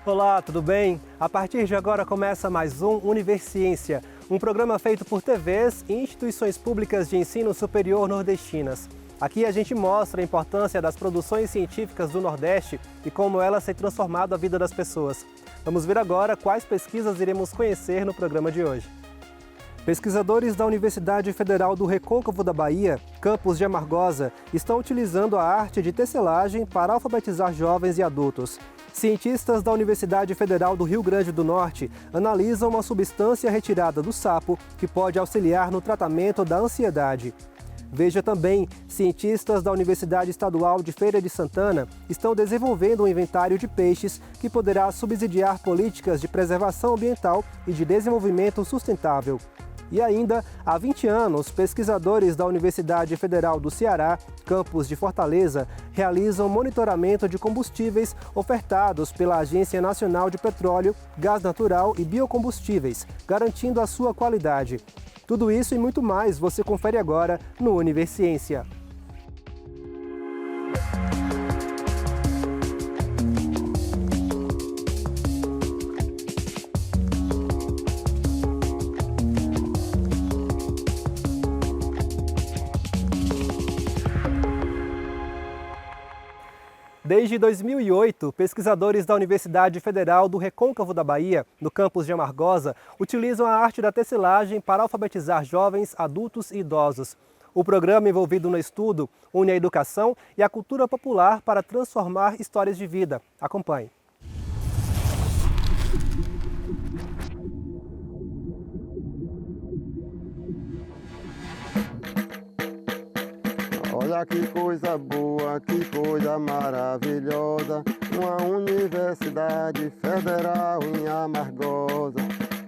Olá, tudo bem? A partir de agora começa mais um Universiência, um programa feito por TVs e instituições públicas de ensino superior nordestinas. Aqui a gente mostra a importância das produções científicas do Nordeste e como elas têm transformado a vida das pessoas. Vamos ver agora quais pesquisas iremos conhecer no programa de hoje. Pesquisadores da Universidade Federal do Recôncavo da Bahia, campus de Amargosa, estão utilizando a arte de tecelagem para alfabetizar jovens e adultos. Cientistas da Universidade Federal do Rio Grande do Norte analisam uma substância retirada do sapo que pode auxiliar no tratamento da ansiedade. Veja também, cientistas da Universidade Estadual de Feira de Santana estão desenvolvendo um inventário de peixes que poderá subsidiar políticas de preservação ambiental e de desenvolvimento sustentável. E ainda, há 20 anos, pesquisadores da Universidade Federal do Ceará, campus de Fortaleza, realizam monitoramento de combustíveis ofertados pela Agência Nacional de Petróleo, Gás Natural e Biocombustíveis, garantindo a sua qualidade. Tudo isso e muito mais você confere agora no Universiência. Desde 2008, pesquisadores da Universidade Federal do Recôncavo da Bahia, no campus de Amargosa, utilizam a arte da tecelagem para alfabetizar jovens, adultos e idosos. O programa envolvido no estudo une a educação e a cultura popular para transformar histórias de vida. Acompanhe. Olha que coisa boa, que coisa maravilhosa, uma universidade federal em Amargosa.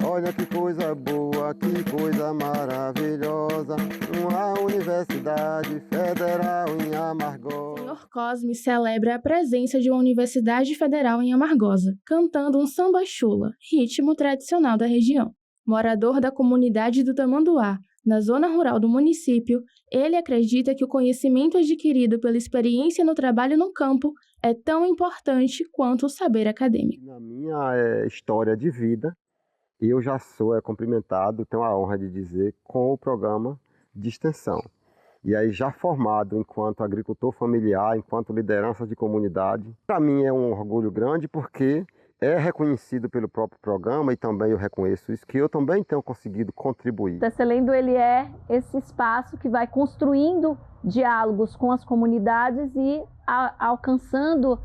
Olha que coisa boa, que coisa maravilhosa, uma universidade federal em Amargosa. Senhor Cosme celebra a presença de uma universidade federal em Amargosa, cantando um samba-chula, ritmo tradicional da região. Morador da comunidade do Tamanduá, na zona rural do município, ele acredita que o conhecimento adquirido pela experiência no trabalho no campo é tão importante quanto o saber acadêmico. Na minha história de vida, eu já sou cumprimentado, tenho a honra de dizer, com o programa de extensão. E aí já formado enquanto agricultor familiar, enquanto liderança de comunidade. Para mim é um orgulho grande porque é reconhecido pelo próprio programa e também eu reconheço isso, que eu também tenho conseguido contribuir. O Tecelendo ele é esse espaço que vai construindo diálogos com as comunidades e alcançando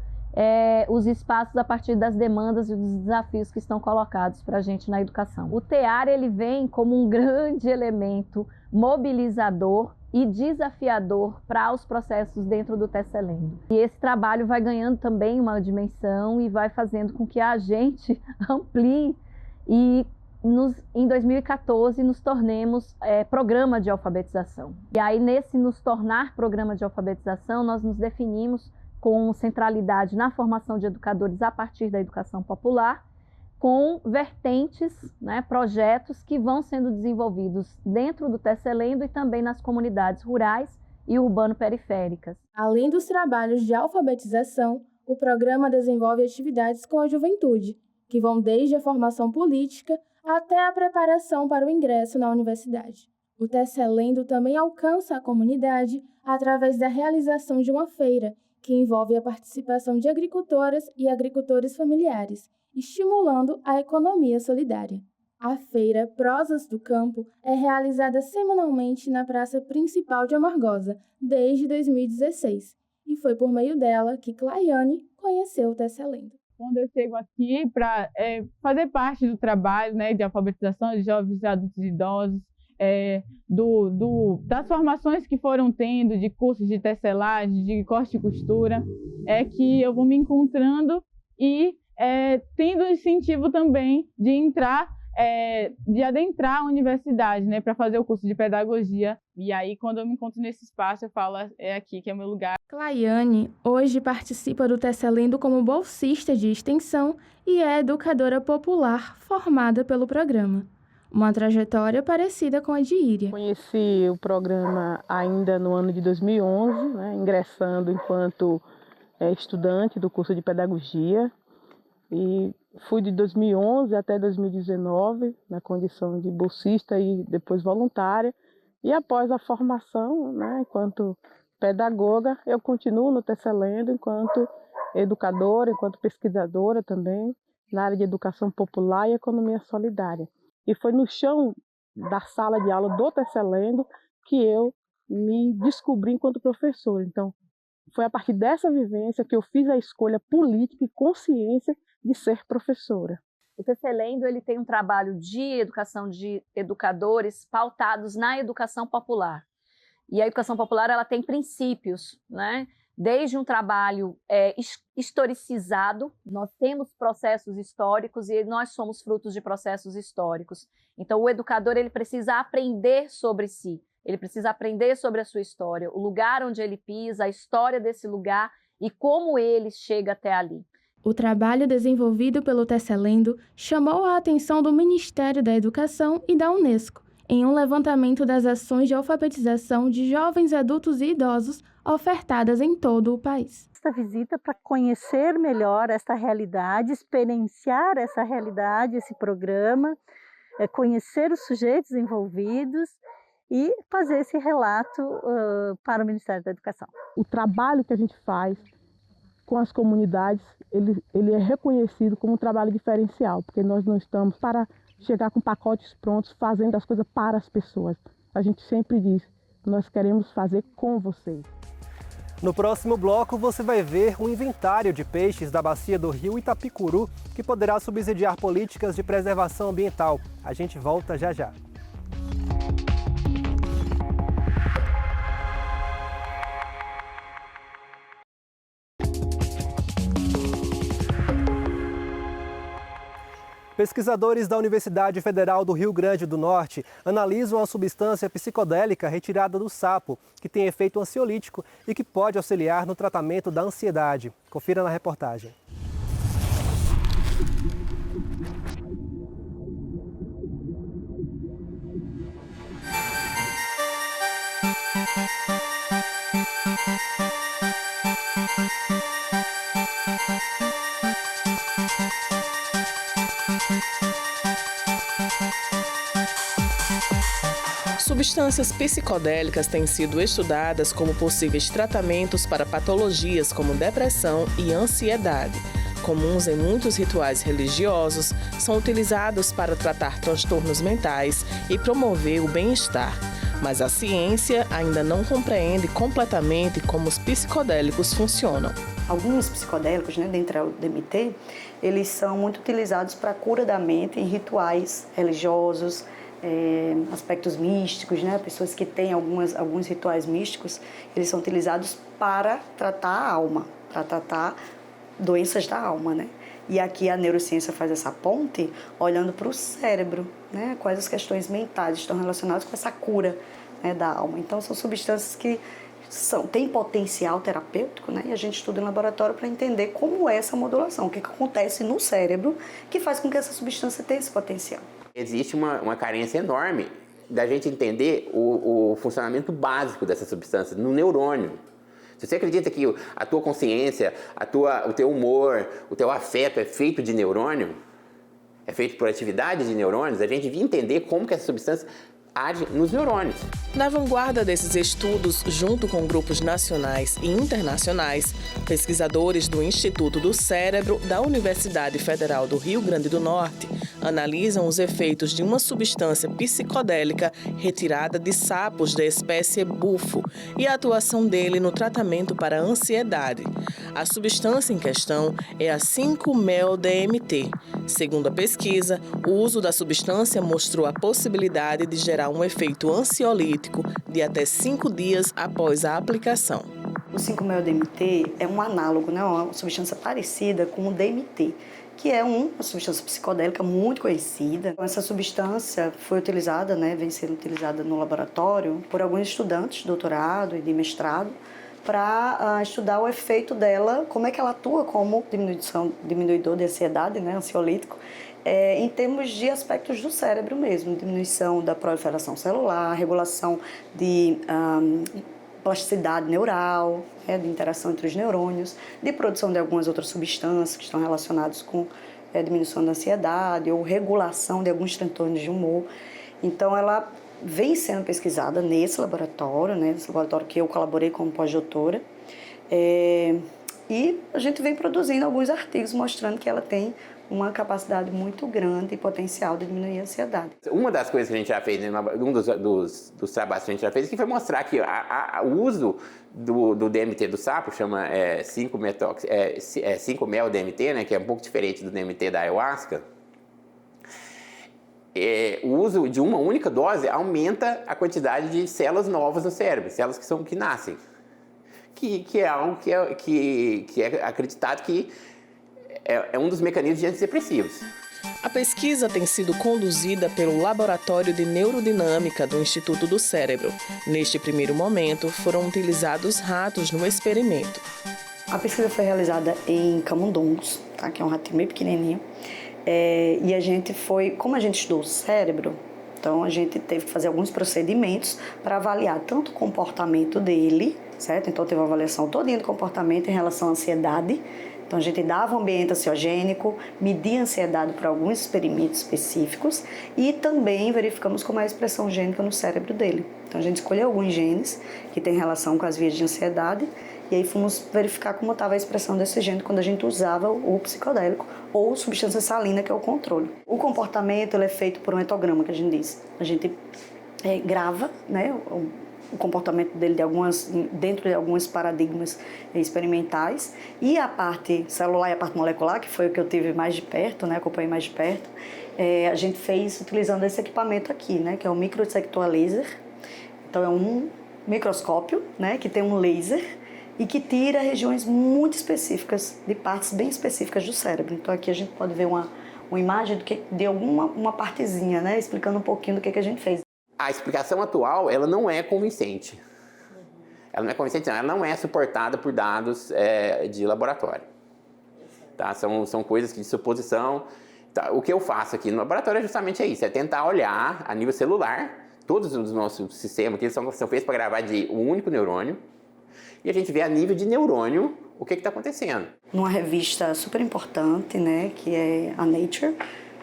os espaços a partir das demandas e dos desafios que estão colocados para a gente na educação. O TEAR ele vem como um grande elemento mobilizador e desafiador para os processos dentro do Tecelendo. E esse trabalho vai ganhando também uma dimensão e vai fazendo com que a gente amplie e em 2014 nos tornemos programa de alfabetização. E aí nesse nos tornar programa de alfabetização nós nos definimos com centralidade na formação de educadores a partir da educação popular, com vertentes, projetos que vão sendo desenvolvidos dentro do Tecelendo e também nas comunidades rurais e urbano-periféricas. Além dos trabalhos de alfabetização, o programa desenvolve atividades com a juventude, que vão desde a formação política até a preparação para o ingresso na universidade. O Tecelendo também alcança a comunidade através da realização de uma feira, que envolve a participação de agricultoras e agricultores familiares, estimulando a economia solidária. A feira Prosas do Campo é realizada semanalmente na praça principal de Amargosa, desde 2016, e foi por meio dela que Claiane conheceu o Tecelendo. Quando eu chego aqui para fazer parte do trabalho de alfabetização de jovens, adultos e idosos, das formações que foram tendo, de cursos de tecelagem, de corte e costura, é que eu vou me encontrando e tendo o incentivo também de de adentrar a universidade, para fazer o curso de pedagogia. E aí, quando eu me encontro nesse espaço, eu falo, é aqui que é o meu lugar. Claiane hoje participa do Tecelendo como bolsista de extensão e é educadora popular formada pelo programa. Uma trajetória parecida com a de Íria. Conheci o programa ainda no ano de 2011, ingressando enquanto estudante do curso de pedagogia. e fui de 2011 até 2019 na condição de bolsista e depois voluntária. E após a formação, né, enquanto pedagoga, eu continuo no Tesselendo enquanto educadora, enquanto pesquisadora também, na área de educação popular e economia solidária. E foi no chão da sala de aula do Tesselendo que eu me descobri enquanto professora. Então, foi a partir dessa vivência que eu fiz a escolha política e consciência de ser professora. O Tesselendo, ele tem um trabalho de educação de educadores pautados na educação popular. E a educação popular, ela tem princípios, né? Desde um trabalho historicizado, nós temos processos históricos e nós somos frutos de processos históricos. Então, o educador, ele precisa aprender sobre si, ele precisa aprender sobre a sua história, o lugar onde ele pisa, a história desse lugar e como ele chega até ali. O trabalho desenvolvido pelo Tesselendo chamou a atenção do Ministério da Educação e da Unesco, em um levantamento das ações de alfabetização de jovens, adultos e idosos ofertadas em todo o país. Esta visita para conhecer melhor esta realidade, experienciar essa realidade, esse programa, conhecer os sujeitos envolvidos e fazer esse relato para o Ministério da Educação. O trabalho que a gente faz com as comunidades, ele é reconhecido como um trabalho diferencial, porque nós não estamos para chegar com pacotes prontos, fazendo as coisas para as pessoas. A gente sempre diz, nós queremos fazer com vocês. No próximo bloco, você vai ver um inventário de peixes da bacia do rio Itapicuru, que poderá subsidiar políticas de preservação ambiental. A gente volta já já. Pesquisadores da Universidade Federal do Rio Grande do Norte analisam a substância psicodélica retirada do sapo, que tem efeito ansiolítico e que pode auxiliar no tratamento da ansiedade. Confira na reportagem. Substâncias psicodélicas têm sido estudadas como possíveis tratamentos para patologias como depressão e ansiedade. Comuns em muitos rituais religiosos, são utilizados para tratar transtornos mentais e promover o bem-estar. Mas a ciência ainda não compreende completamente como os psicodélicos funcionam. Alguns psicodélicos, dentre o DMT, eles são muito utilizados para a cura da mente em rituais religiosos, aspectos místicos, pessoas que têm alguns rituais místicos, eles são utilizados para tratar a alma, para tratar doenças da alma, E aqui a neurociência faz essa ponte olhando para o cérebro, quais as questões mentais estão relacionadas com essa cura da alma. Então são substâncias que têm potencial terapêutico, e a gente estuda em laboratório para entender como é essa modulação, o que acontece no cérebro que faz com que essa substância tenha esse potencial. Existe uma carência enorme da gente entender o funcionamento básico dessa substância no neurônio. Se você acredita que a tua consciência, o teu humor, o teu afeto é feito de neurônio, é feito por atividade de neurônios, a gente devia entender como que essa substância age nos neurônios. Na vanguarda desses estudos, junto com grupos nacionais e internacionais, pesquisadores do Instituto do Cérebro da Universidade Federal do Rio Grande do Norte analisam os efeitos de uma substância psicodélica retirada de sapos da espécie bufo e a atuação dele no tratamento para a ansiedade. A substância em questão é a 5-mel-DMT. Segundo a pesquisa, o uso da substância mostrou a possibilidade de gerar um efeito ansiolítico de até 5 dias após a aplicação. O 5-mel-DMT é um análogo, uma substância parecida com o DMT, que é uma substância psicodélica muito conhecida. Essa substância foi utilizada, vem sendo utilizada no laboratório por alguns estudantes de doutorado e de mestrado para estudar o efeito dela, como é que ela atua como diminuidor de ansiedade, ansiolítico, em termos de aspectos do cérebro mesmo, diminuição da proliferação celular, regulação plasticidade neural, de interação entre os neurônios, de produção de algumas outras substâncias que estão relacionadas com diminuição da ansiedade ou regulação de alguns transtornos de humor. Então, ela vem sendo pesquisada nesse laboratório, nesse laboratório que eu colaborei como pós-doutora, e a gente vem produzindo alguns artigos mostrando que ela tem uma capacidade muito grande e potencial de diminuir a ansiedade. Uma das coisas que a gente já fez, um dos trabalhos que a gente já fez, que foi mostrar que o uso do DMT do sapo, chama 5-mel-DMT, né, que é um pouco diferente do DMT da ayahuasca, o uso de uma única dose aumenta a quantidade de células novas no cérebro, células que nascem, que é algo que é acreditado que é um dos mecanismos de antidepressivos. A pesquisa tem sido conduzida pelo Laboratório de Neurodinâmica do Instituto do Cérebro. Neste primeiro momento, foram utilizados ratos no experimento. A pesquisa foi realizada em camundongos, tá? Que é um ratinho bem pequenininho. E a gente como a gente estudou o cérebro, então a gente teve que fazer alguns procedimentos para avaliar tanto o comportamento dele, certo? Então teve uma avaliação todinha do comportamento em relação à ansiedade. Então a gente dava um ambiente ansiogênico, media a ansiedade por alguns experimentos específicos e também verificamos como é a expressão gênica no cérebro dele. Então a gente escolheu alguns genes que têm relação com as vias de ansiedade e aí fomos verificar como estava a expressão desse gene quando a gente usava o psicodélico ou substância salina, que é o controle. O comportamento ele é feito por um etograma, que a gente diz. A gente grava, né, o comportamento dele dentro de alguns paradigmas experimentais, e a parte celular e a parte molecular, que foi o que eu tive mais de perto, né, acompanhei mais de perto, a gente fez utilizando esse equipamento aqui, né, que é o microdissector a laser. Então é um microscópio, né, que tem um laser e que tira regiões muito específicas, de partes bem específicas do cérebro. Então aqui a gente pode ver uma imagem de uma partezinha, né, explicando um pouquinho do que a gente fez. A explicação atual, ela não é convincente. Ela não é convincente, não. Ela não é suportada por dados de laboratório. Tá? São coisas de suposição. Tá? O que eu faço aqui no laboratório é justamente isso, é tentar olhar a nível celular, todos os nossos sistemas, que eles são feitos para gravar de um único neurônio, e a gente vê a nível de neurônio o que está acontecendo. Numa revista super importante, né, que é a Nature,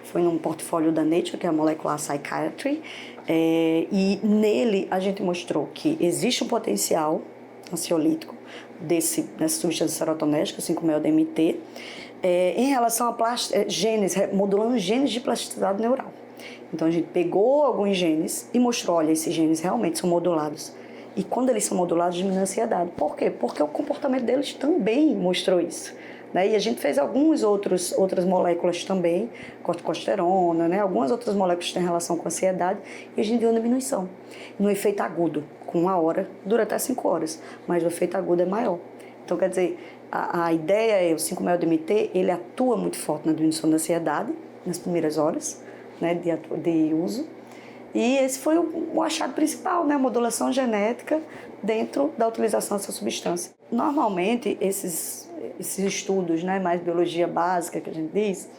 foi num portfólio da Nature, que é a Molecular Psychiatry, e nele a gente mostrou que existe um potencial ansiolítico dessa substância serotonética, 5-mel-DMT, em relação a genes, modulando genes de plasticidade neural. Então a gente pegou alguns genes e mostrou, olha, esses genes realmente são modulados. E quando eles são modulados, diminui a ansiedade. Por quê? Porque o comportamento deles também mostrou isso. Né? E a gente fez outras moléculas também, corticosterona, né? Algumas outras moléculas que têm relação com a ansiedade, e a gente viu uma diminuição. No efeito agudo, com 1 hora, dura até 5 horas, mas o efeito agudo é maior. Então, quer dizer, a ideia é, o 5-mel-DMT, ele atua muito forte na diminuição da ansiedade, nas primeiras horas, né, de uso. E esse foi o achado principal, né, a modulação genética dentro da utilização dessa substância. Normalmente, esses estudos, né, mais biologia básica que a gente diz,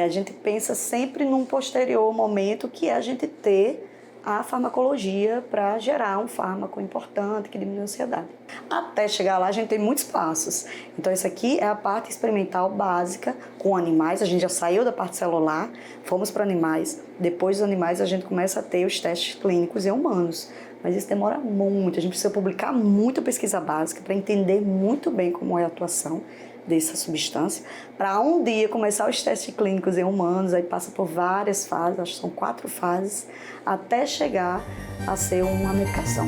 a gente pensa sempre num posterior momento, que é a gente ter a farmacologia para gerar um fármaco importante que diminui a ansiedade. Até chegar lá, a gente tem muitos passos. Então, essa aqui é a parte experimental básica com animais. A gente já saiu da parte celular, fomos para animais. Depois dos animais, a gente começa a ter os testes clínicos em humanos. Mas isso demora muito. A gente precisa publicar muita pesquisa básica para entender muito bem como é a atuação dessa substância, para um dia começar os testes clínicos em humanos, aí passa por várias fases, acho que são 4 fases, até chegar a ser uma medicação.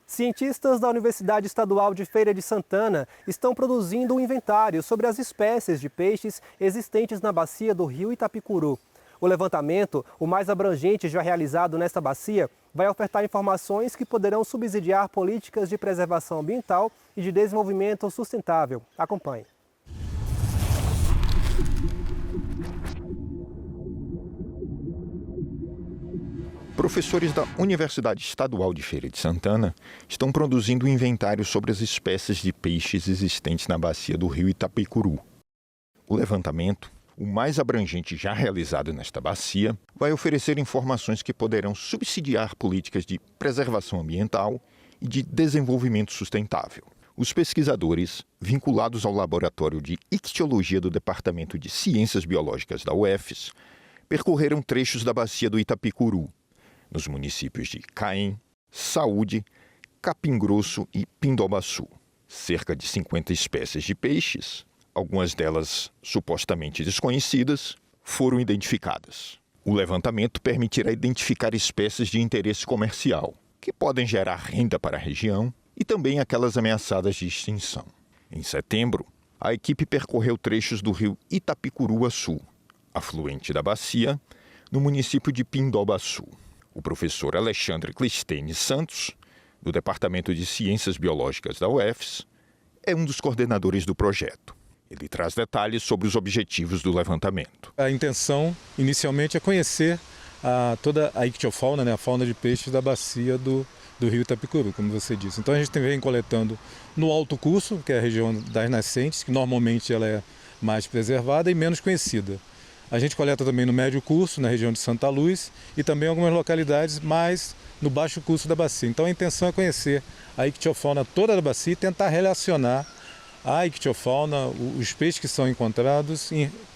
Cientistas da Universidade Estadual de Feira de Santana estão produzindo um inventário sobre as espécies de peixes existentes na bacia do rio Itapicuru. O levantamento, o mais abrangente já realizado nesta bacia, vai ofertar informações que poderão subsidiar políticas de preservação ambiental e de desenvolvimento sustentável. Acompanhe. Professores da Universidade Estadual de Feira de Santana estão produzindo um inventário sobre as espécies de peixes existentes na bacia do rio Itapicuru. O levantamento, o mais abrangente já realizado nesta bacia, vai oferecer informações que poderão subsidiar políticas de preservação ambiental e de desenvolvimento sustentável. Os pesquisadores, vinculados ao Laboratório de Ictiologia do Departamento de Ciências Biológicas da UFES, percorreram trechos da bacia do Itapicuru, nos municípios de Caém, Saúde, Capim Grosso e Pindobaçu. Cerca de 50 espécies de peixes, algumas delas supostamente desconhecidas, foram identificadas. O levantamento permitirá identificar espécies de interesse comercial, que podem gerar renda para a região, e também aquelas ameaçadas de extinção. Em setembro, a equipe percorreu trechos do rio Itapicuruaçu, afluente da bacia, no município de Pindobaçu. O professor Alexandre Clistene Santos, do Departamento de Ciências Biológicas da UFES, é um dos coordenadores do projeto. Ele traz detalhes sobre os objetivos do levantamento. A intenção, inicialmente, é conhecer toda a ictiofauna, né, a fauna de peixes da bacia do rio Itapicuru, como você disse. Então a gente vem coletando no alto curso, que é a região das nascentes, que normalmente ela é mais preservada e menos conhecida. A gente coleta também no médio curso, na região de Santa Luz, e também algumas localidades mais no baixo curso da bacia. Então a intenção é conhecer a ictiofauna toda da bacia e tentar relacionar a ictiofauna, os peixes que são encontrados,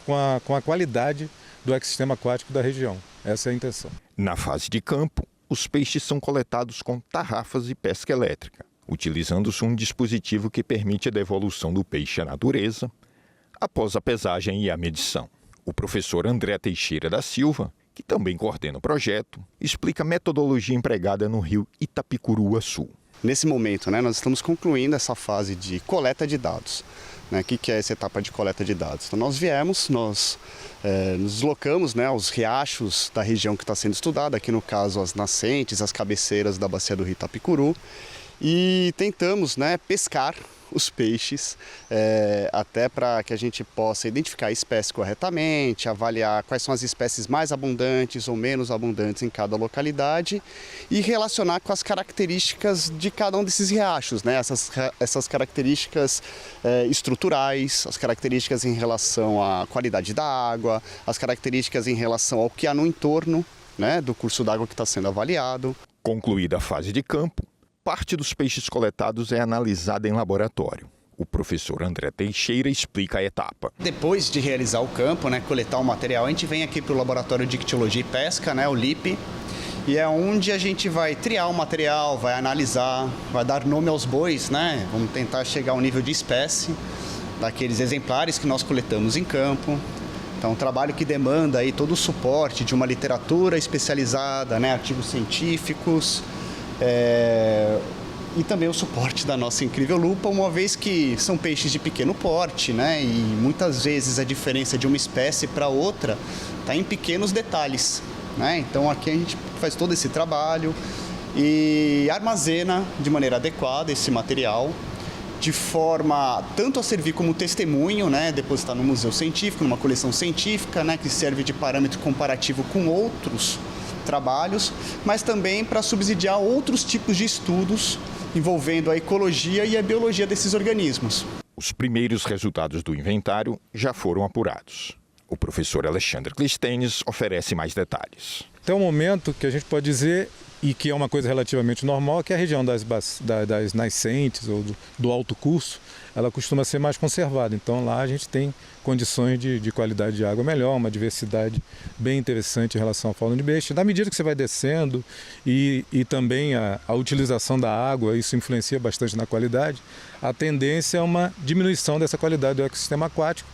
com a qualidade do ecossistema aquático da região. Essa é a intenção. Na fase de campo, os peixes são coletados com tarrafas e pesca elétrica, utilizando-se um dispositivo que permite a devolução do peixe à natureza após a pesagem e a medição. O professor André Teixeira da Silva, que também coordena o projeto, explica a metodologia empregada no rio Itapicuruaçu. Nesse momento, nós estamos concluindo essa fase de coleta de dados. O que é essa etapa de coleta de dados? Então, nós nos deslocamos aos riachos da região que está sendo estudada, aqui no caso as nascentes, as cabeceiras da bacia do rio Itapicuru, e tentamos pescar os peixes, até para que a gente possa identificar a espécie corretamente, avaliar quais são as espécies mais abundantes ou menos abundantes em cada localidade e relacionar com as características de cada um desses riachos, essas características estruturais, as características em relação à qualidade da água, as características em relação ao que há no entorno do curso d'água que está sendo avaliado. Concluída a fase de campo, parte dos peixes coletados é analisada em laboratório. O professor André Teixeira explica a etapa. Depois de realizar o campo, coletar o material, a gente vem aqui para o Laboratório de Ictiologia e Pesca, o LIP, e é onde a gente vai triar o material, vai analisar, vai dar nome aos bois, Vamos tentar chegar ao nível de espécie daqueles exemplares que nós coletamos em campo. Então, um trabalho que demanda aí todo o suporte de uma literatura especializada, artigos científicos, e também o suporte da nossa incrível lupa, uma vez que são peixes de pequeno porte, e muitas vezes a diferença de uma espécie para outra está em pequenos detalhes. Então aqui a gente faz todo esse trabalho e armazena de maneira adequada esse material, de forma tanto a servir como testemunho, depositar no museu científico, numa coleção científica, que serve de parâmetro comparativo com outros trabalhos, mas também para subsidiar outros tipos de estudos envolvendo a ecologia e a biologia desses organismos. Os primeiros resultados do inventário já foram apurados. O professor Alexandre Clistenes oferece mais detalhes. Até o momento que a gente pode dizer, e que é uma coisa relativamente normal, que a região das nascentes ou do alto curso, ela costuma ser mais conservada. Então lá a gente tem condições de qualidade de água melhor, uma diversidade bem interessante em relação à fauna de peixe. Na medida que você vai descendo e também a utilização da água, isso influencia bastante na qualidade, a tendência é uma diminuição dessa qualidade do ecossistema aquático.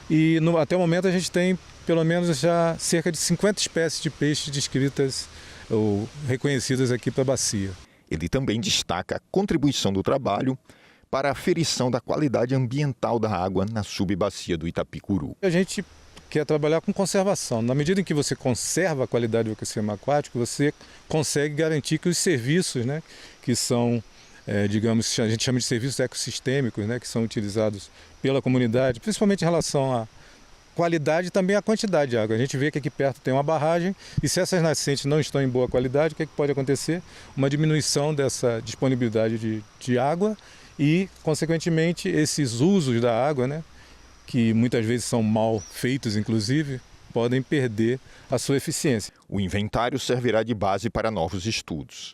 E até o momento a gente tem pelo menos já cerca de 50 espécies de peixes descritas ou reconhecidas aqui para a bacia. Ele também destaca a contribuição do trabalho para a aferição da qualidade ambiental da água na subbacia do Itapicuru. A gente quer trabalhar com conservação. Na medida em que você conserva a qualidade do ecossistema aquático, você consegue garantir que os serviços, que são, digamos, a gente chama de serviços ecossistêmicos, que são utilizados pela comunidade, principalmente em relação à qualidade e também à quantidade de água. A gente vê que aqui perto tem uma barragem e se essas nascentes não estão em boa qualidade, o que pode acontecer? Uma diminuição dessa disponibilidade de água e, consequentemente, esses usos da água, que muitas vezes são mal feitos, inclusive, podem perder a sua eficiência. O inventário servirá de base para novos estudos,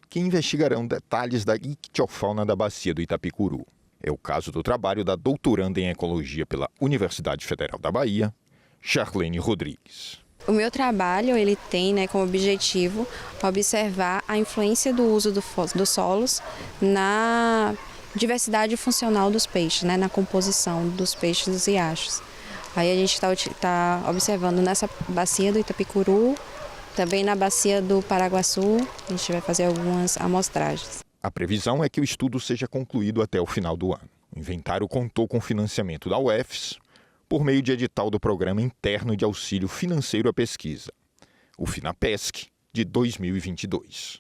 que investigarão detalhes da ictiofauna da bacia do Itapicuru. É o caso do trabalho da doutoranda em Ecologia pela Universidade Federal da Bahia, Charlene Rodrigues. O meu trabalho ele tem como objetivo observar a influência do uso dos solos na diversidade funcional dos peixes, na composição dos peixes dos riachos. Aí a gente está observando nessa bacia do Itapicuru, também na bacia do Paraguaçu, a gente vai fazer algumas amostragens. A previsão é que o estudo seja concluído até o final do ano. O inventário contou com financiamento da UFES por meio de edital do Programa Interno de Auxílio Financeiro à Pesquisa, o FINAPESC, de 2022.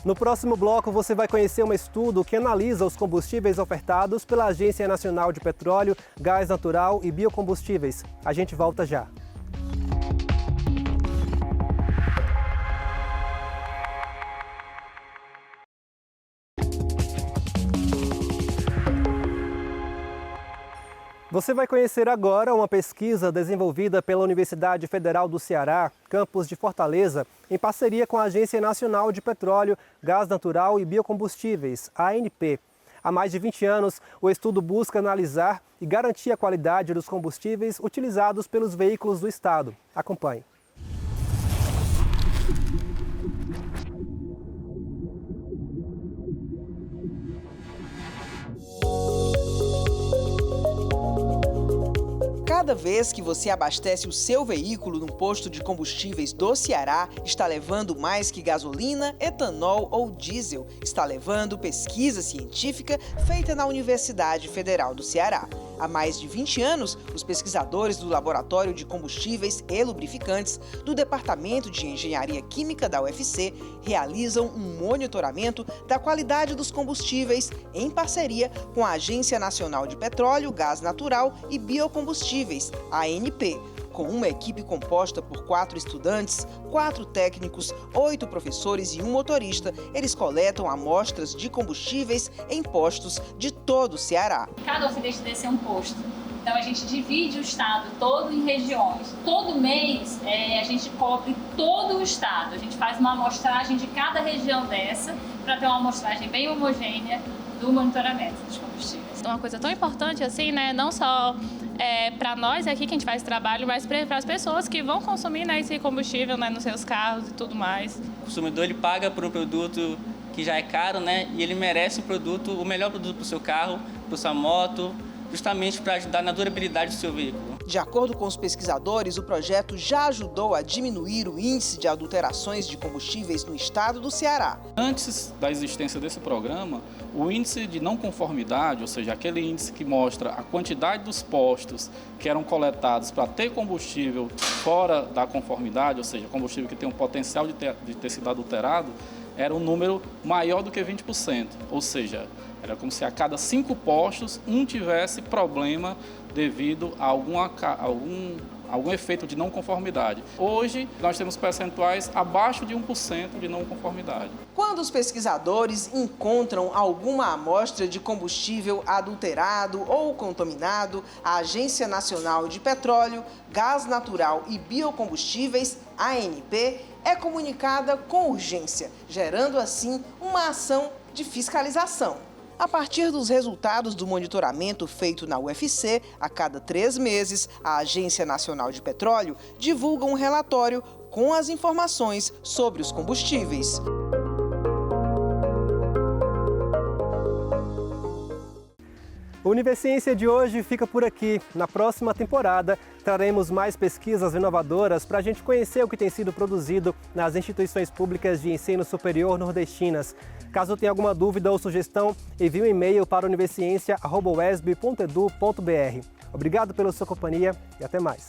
No próximo bloco, você vai conhecer um estudo que analisa os combustíveis ofertados pela Agência Nacional de Petróleo, Gás Natural e Biocombustíveis. A gente volta já. Você vai conhecer agora uma pesquisa desenvolvida pela Universidade Federal do Ceará, campus de Fortaleza, em parceria com a Agência Nacional de Petróleo, Gás Natural e Biocombustíveis, ANP. Há mais de 20 anos, o estudo busca analisar e garantir a qualidade dos combustíveis utilizados pelos veículos do Estado. Acompanhe. Cada vez que você abastece o seu veículo num posto de combustíveis do Ceará, está levando mais que gasolina, etanol ou diesel. Está levando pesquisa científica feita na Universidade Federal do Ceará. Há mais de 20 anos, os pesquisadores do Laboratório de Combustíveis e Lubrificantes do Departamento de Engenharia Química da UFC realizam um monitoramento da qualidade dos combustíveis em parceria com a Agência Nacional de Petróleo, Gás Natural e Biocombustíveis, ANP. Com uma equipe composta por 4 estudantes, 4 técnicos, 8 professores e um motorista, eles coletam amostras de combustíveis em postos de todo o Ceará. Cada oferente desse é um posto. Então a gente divide o estado todo em regiões. Todo mês a gente cobre todo o estado. A gente faz uma amostragem de cada região dessa para ter uma amostragem bem homogênea do monitoramento dos combustíveis. Uma coisa tão importante assim, não só para nós aqui que a gente faz esse trabalho, mas para as pessoas que vão consumir esse combustível nos seus carros e tudo mais. O consumidor ele paga por um produto que já é caro, e ele merece o melhor produto para o seu carro, para sua moto, justamente para ajudar na durabilidade do seu veículo. De acordo com os pesquisadores, o projeto já ajudou a diminuir o índice de adulterações de combustíveis no estado do Ceará. Antes da existência desse programa, o índice de não conformidade, ou seja, aquele índice que mostra a quantidade dos postos que eram coletados para ter combustível fora da conformidade, ou seja, combustível que tem um potencial de ter sido adulterado, era um número maior do que 20%, ou seja, era como se a cada 5 postos, um tivesse problema devido a algum efeito de não conformidade. Hoje, nós temos percentuais abaixo de 1% de não conformidade. Quando os pesquisadores encontram alguma amostra de combustível adulterado ou contaminado, a Agência Nacional de Petróleo, Gás Natural e Biocombustíveis, ANP, é comunicada com urgência, gerando assim uma ação de fiscalização. A partir dos resultados do monitoramento feito na UFC, a cada 3 meses, a Agência Nacional de Petróleo divulga um relatório com as informações sobre os combustíveis. O Universiência de hoje fica por aqui. Na próxima temporada, traremos mais pesquisas inovadoras para a gente conhecer o que tem sido produzido nas instituições públicas de ensino superior nordestinas. Caso tenha alguma dúvida ou sugestão, envie um e-mail para universiencia@uesb.edu.br. Obrigado pela sua companhia e até mais.